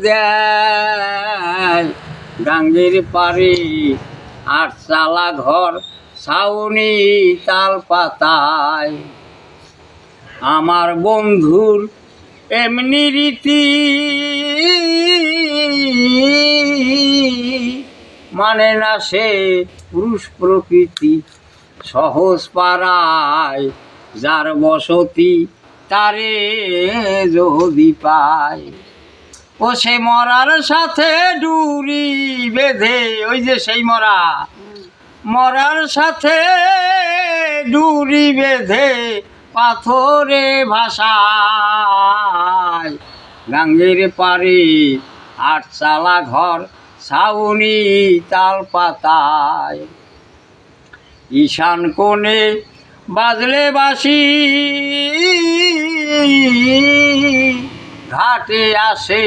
দেয় গাঙ্গের পারে আটচালা ঘর ছাউনি তাল পাতায়। আমার বন্ধুর এমনি রীতি মানে না সে পুরুষ প্রকৃতি। সহজ পাড়ায় যার বসতি তারে যদি পায়, ও সে মরার সাথে ডুরি বেঁধে, ওই যে সেই মরার সাথে ডুরি বেঁধে পাথরে ভাষায়। গাঙ্গের পারে আটচালা ঘর ছাউনি তাল পাতায়। ঈশান কোণে বাজলে বাঁশি ঘাটে আসে